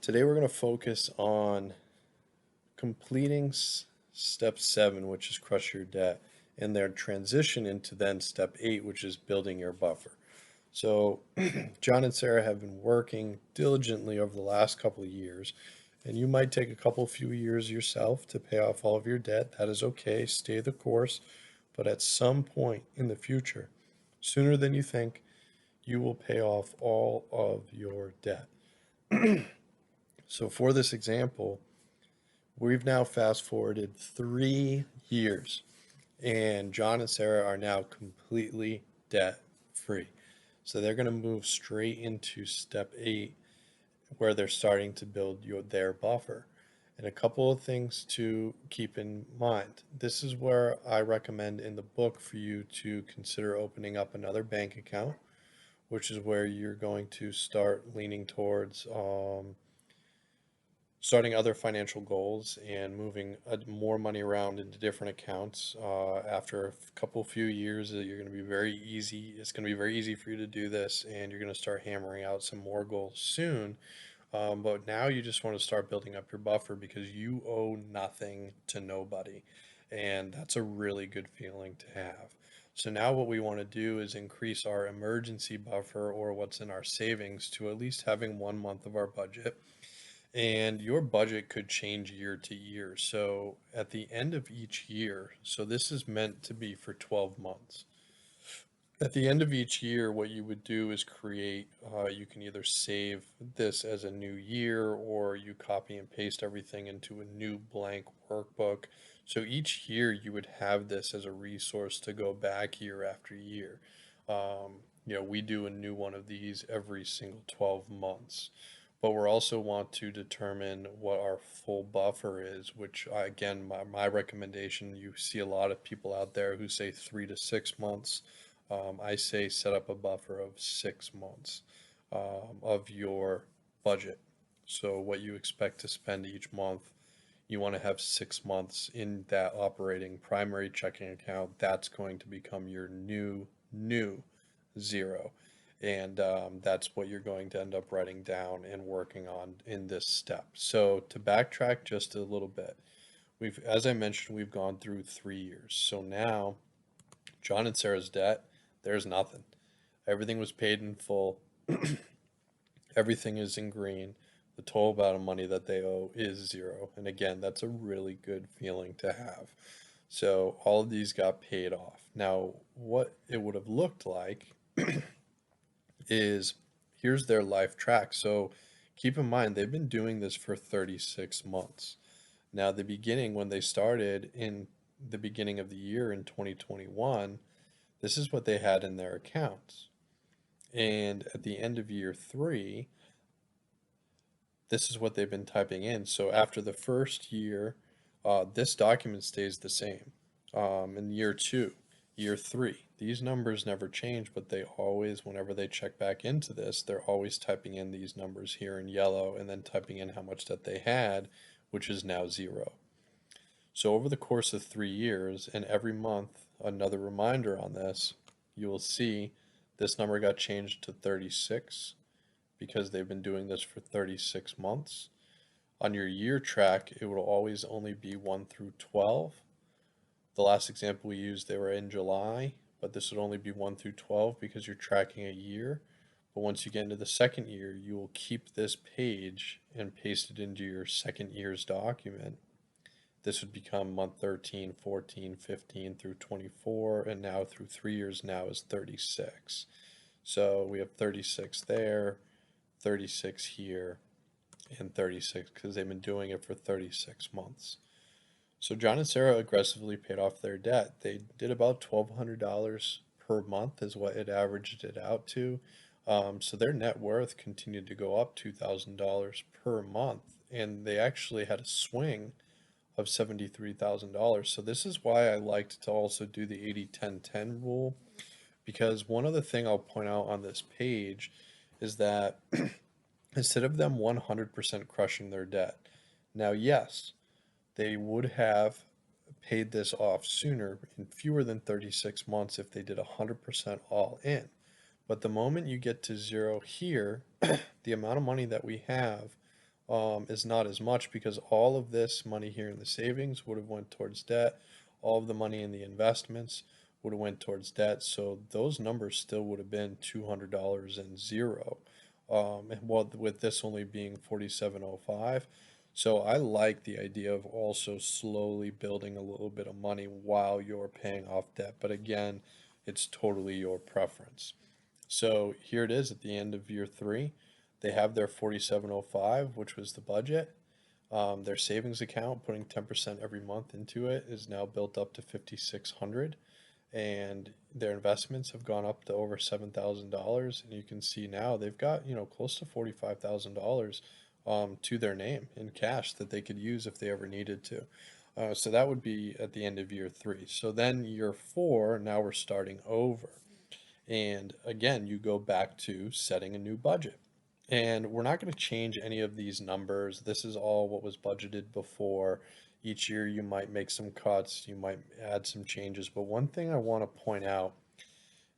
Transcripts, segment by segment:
Today we're going to focus on completing step 7, which is crush your debt, and their transition into then step 8, which is building your buffer. So, John and Sarah have been working diligently over the last couple of years, and you might take a few years yourself to pay off all of your debt. That is okay, stay the course, but at some point in the future, sooner than you think, you will pay off all of your debt. So, for this example, we've now fast forwarded 3 years, and John and Sarah are now completely debt free. So they're going to move straight into step 8, where they're starting to build their buffer. And a couple of things to keep in mind. This is where I recommend in the book for you to consider opening up another bank account, which is where you're going to start leaning towards starting other financial goals and moving more money around into different accounts. After a few years, you're going to be very easy. It's going to be very easy for you to do this, and you're going to start hammering out some more goals soon. But now you just want to start building up your buffer because you owe nothing to nobody, and that's a really good feeling to have. So now what we want to do is increase our emergency buffer, or what's in our savings, to at least having 1 month of our budget, and your budget could change year to year. So at the end of each year, so this is meant to be for 12 months. At the end of each year, what you would do is you can either save this as a new year, or you copy and paste everything into a new blank workbook. So each year you would have this as a resource to go back year after year. We do a new one of these every single 12 months. But we also want to determine what our full buffer is, which again, my recommendation, you see a lot of people out there who say 3 to 6 months. I say set up a buffer of 6 months of your budget. So what you expect to spend each month, you want to have 6 months in that operating primary checking account. That's going to become your new zero. And that's what you're going to end up writing down and working on in this step. So to backtrack just a little bit, as I mentioned, we've gone through 3 years. So now John and Sarah's debt, there's nothing. Everything was paid in full. Everything is in green. The total amount of money that they owe is zero. And again, that's a really good feeling to have. So all of these got paid off. Now, what it would have looked like is here's their life track. So keep in mind, they've been doing this for 36 months. Now, the beginning, when they started in the beginning of the year in 2021, this is what they had in their accounts. And at the end of year 3, this is what they've been typing in. So after the first year, this document stays the same. In year 2, year 3, these numbers never change, but they always, whenever they check back into this, they're always typing in these numbers here in yellow and then typing in how much that they had, which is now zero. So over the course of 3 years, and every month, another reminder on this, you will see this number got changed to 36 because they've been doing this for 36 months. On your year track, it will always only be 1 through 12. The last example we used, they were in July, but this would only be 1 through 12 because you're tracking a year. But once you get into the second year, you will keep this page and paste it into your second year's document. This would become month 13, 14, 15 through 24, and now through 3 years now is 36. So we have 36 there, 36 here, and 36 because they've been doing it for 36 months. So John and Sarah aggressively paid off their debt. They did about $1,200 per month is what it averaged it out to. So their net worth continued to go up $2,000 per month, and they actually had a swing of $73,000. So this is why I liked to also do the 80-10-10 rule, because one other thing I'll point out on this page is that instead of them 100% crushing their debt, now yes, they would have paid this off sooner in fewer than 36 months if they did 100% all in. But the moment you get to zero here, the amount of money that we have is not as much because all of this money here in the savings would have went towards debt. All of the money in the investments would have went towards debt. So those numbers still would have been $200 and zero. And well, with this only being 4705. So I like the idea of also slowly building a little bit of money while you're paying off debt. But again, it's totally your preference. So here it is at the end of year three. They have their 4705, which was the budget. Their savings account, putting 10% every month into it, is now built up to 5,600, and their investments have gone up to over $7,000. And you can see now they've got, close to $45,000 to their name in cash that they could use if they ever needed to. So that would be at the end of year three. So then year four, now we're starting over. And again, you go back to setting a new budget. And we're not going to change any of these numbers. This is all what was budgeted before. Each year you might make some cuts, you might add some changes. But one thing I want to point out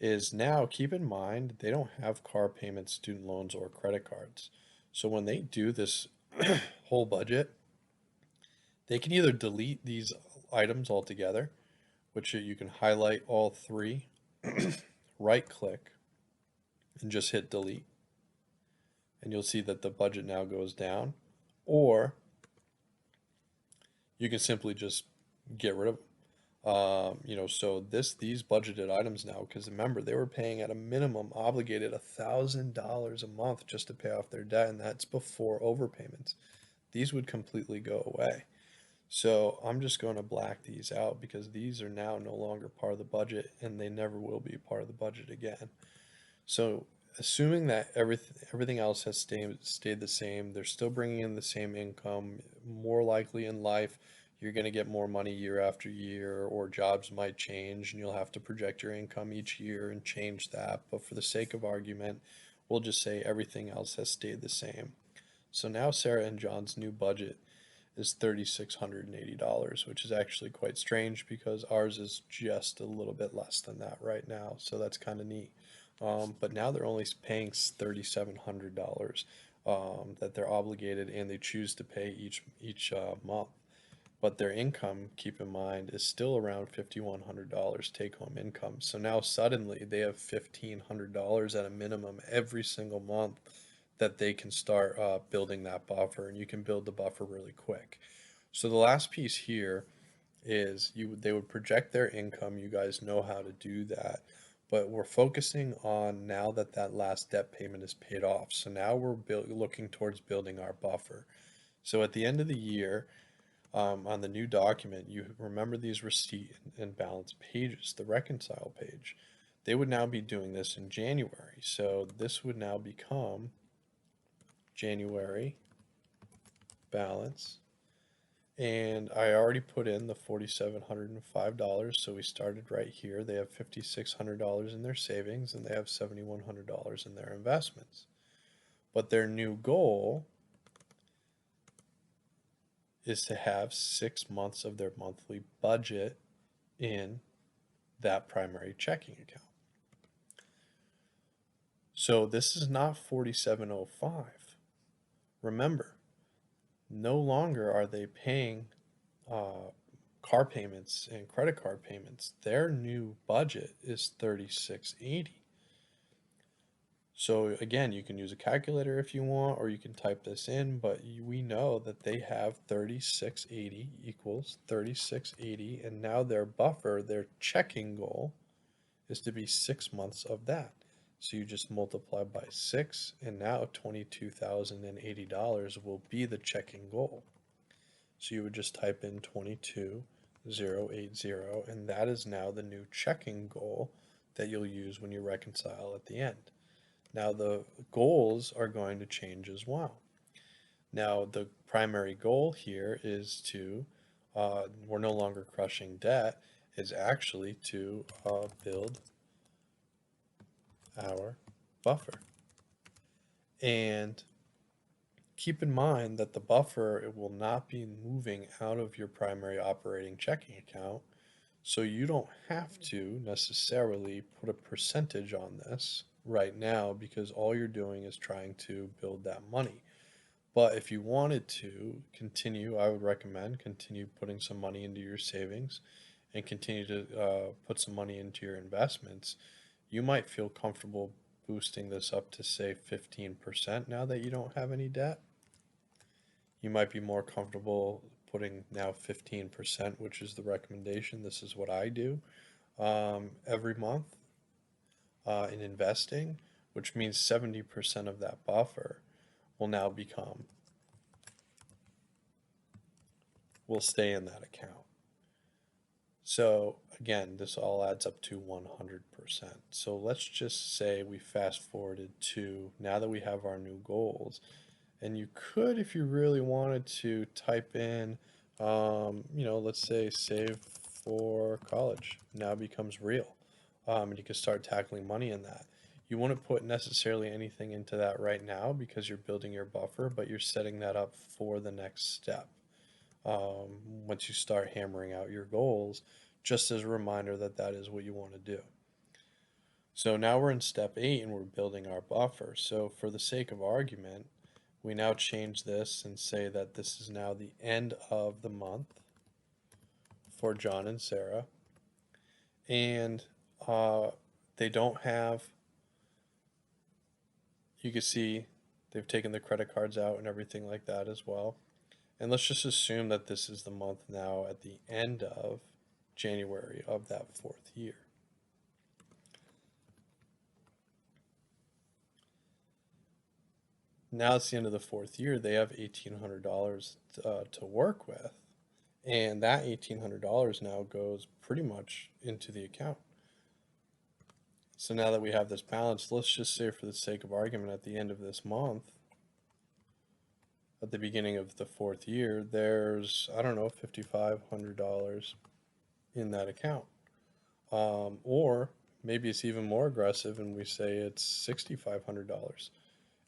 is now keep in mind they don't have car payments, student loans, or credit cards. So when they do this whole budget, they can either delete these items altogether, which you can highlight all three, right click, and just hit delete, and you'll see that the budget now goes down. Or you can simply just get rid of them. So these budgeted items now, because remember they were paying at a minimum obligated $1,000 a month just to pay off their debt, and that's before overpayments. These would completely go away. So I'm just going to black these out because these are now no longer part of the budget, and they never will be part of the budget again. So assuming that everything else has stayed the same, they're still bringing in the same income. More likely in life, you're going to get more money year after year, or jobs might change, and you'll have to project your income each year and change that. But for the sake of argument, we'll just say everything else has stayed the same. So now Sarah and John's new budget is $3,680, which is actually quite strange because ours is just a little bit less than that right now. So that's kind of neat. But now they're only paying $3,700 that they're obligated, and they choose to pay each month. But their income, keep in mind, is still around $5,100 take home income. So now suddenly they have $1,500 at a minimum every single month that they can start building that buffer, and you can build the buffer really quick. So the last piece here is they would project their income. You guys know how to do that, but we're focusing on now that that last debt payment is paid off. So now we're looking towards building our buffer. So at the end of the year, on the new document, you remember these receipt and balance pages, the reconcile page. They would now be doing this in January. So this would now become January balance. And I already put in the $4,705, so we started right here. They have $5,600 in their savings, and they have $7,100 in their investments. But their new goal is to have 6 months of their monthly budget in that primary checking account. So this is not 4705. Remember, no longer are they paying car payments and credit card payments. Their new budget is 3680. So again, you can use a calculator if you want, or you can type this in, but we know that they have 3680 equals 3680, and now their buffer, their checking goal, is to be 6 months of that. So you just multiply by 6, and now $22,080 will be the checking goal. So you would just type in 22,080, and that is now the new checking goal that you'll use when you reconcile at the end. Now the goals are going to change as well. Now the primary goal here is to, we're no longer crushing debt, is actually to build our buffer. And keep in mind that the buffer, it will not be moving out of your primary operating checking account, so you don't have to necessarily put a percentage on this right now because all you're doing is trying to build that money. But if you wanted to continue, I would recommend continue putting some money into your savings and continue to put some money into your investments. You might feel comfortable boosting this up to say 15% now that you don't have any debt. You might be more comfortable putting now 15%, which is the recommendation. This is what I do every month in investing, which means 70% of that buffer will now will stay in that account. So again, this all adds up to 100%. So let's just say we fast forwarded to now that we have our new goals. And you could, if you really wanted to, type in, let's say save for college now becomes real. And you can start tackling money in that. You wouldn't put necessarily anything into that right now because you're building your buffer, but you're setting that up for the next step. Once you start hammering out your goals, just as a reminder that that is what you want to do. So now we're in step 8 and we're building our buffer. So for the sake of argument, we now change this and say that this is now the end of the month for John and Sarah. And they don't have, you can see they've taken the credit cards out and everything like that as well. And let's just assume that this is the month now at the end of January of that 4th year. Now it's the end of the 4th year. They have $1,800 to work with. And that $1,800 now goes pretty much into the account. So now that we have this balance, let's just say for the sake of argument at the end of this month, at the beginning of the 4th year, there's, I don't know, $5,500 in that account. Or maybe it's even more aggressive and we say it's $6,500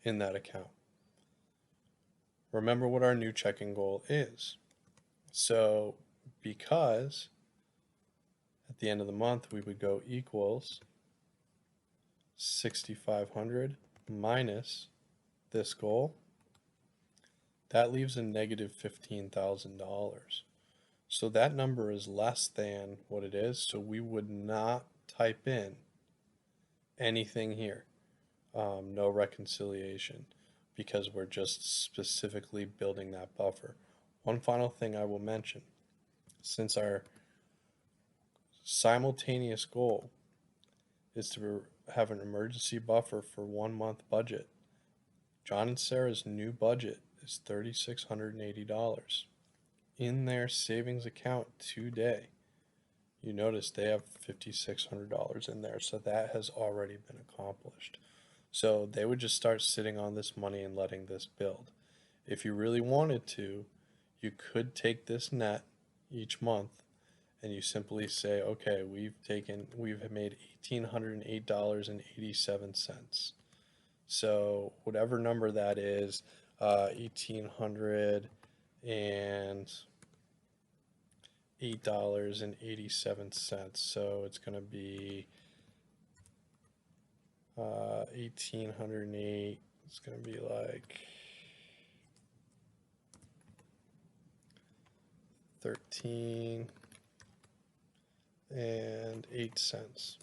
in that account. Remember what our new checking goal is. So because at the end of the month we would go equals 6,500 minus this goal, that leaves a negative $15,000. So that number is less than what it is, so we would not type in anything here, no reconciliation, because we're just specifically building that buffer. One final thing I will mention, since our simultaneous goal is to have an emergency buffer for 1 month budget, John and Sarah's new budget is $3,680 in their savings account today. You notice they have $5,600 in there, so that has already been accomplished. So they would just start sitting on this money and letting this build. If you really wanted to, you could take this net each month and you simply say, okay, we've made $1,808.87. So whatever number that is, 1,808.87. So it's going to be 1,808. It's going to be like 13 and 8 cents.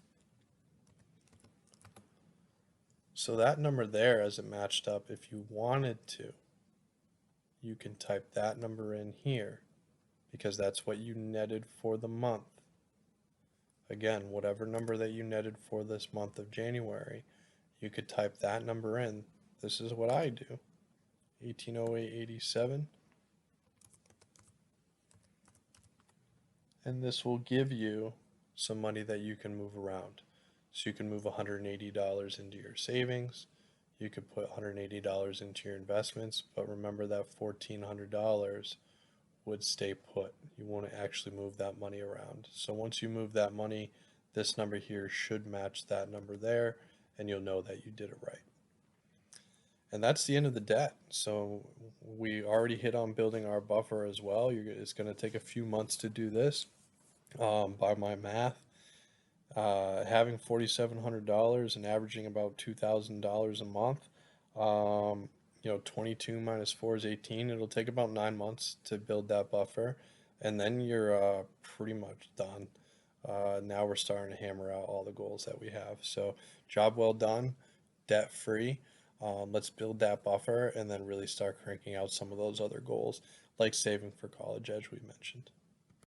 So that number there, as it matched up, if you wanted to, you can type that number in here because that's what you netted for the month. Again, whatever number that you netted for this month of January, you could type that number in. This is what I do. 1808.87. And this will give you some money that you can move around. So you can move $180 into your savings. You could put $180 into your investments, but remember that $1,400 would stay put. You won't actually move that money around. So once you move that money, this number here should match that number there, and you'll know that you did it right. And that's the end of the debt. So we already hit on building our buffer as well. It's going to take a few months to do this. By my math, having $4,700 and averaging about $2,000 a month 22 minus 4 is 18. It'll take about 9 months to build that buffer, and then you're pretty much done. Now we're starting to hammer out all the goals that we have. So, job well done, debt free. Let's build that buffer and then really start cranking out some of those other goals, like saving for college, as we mentioned.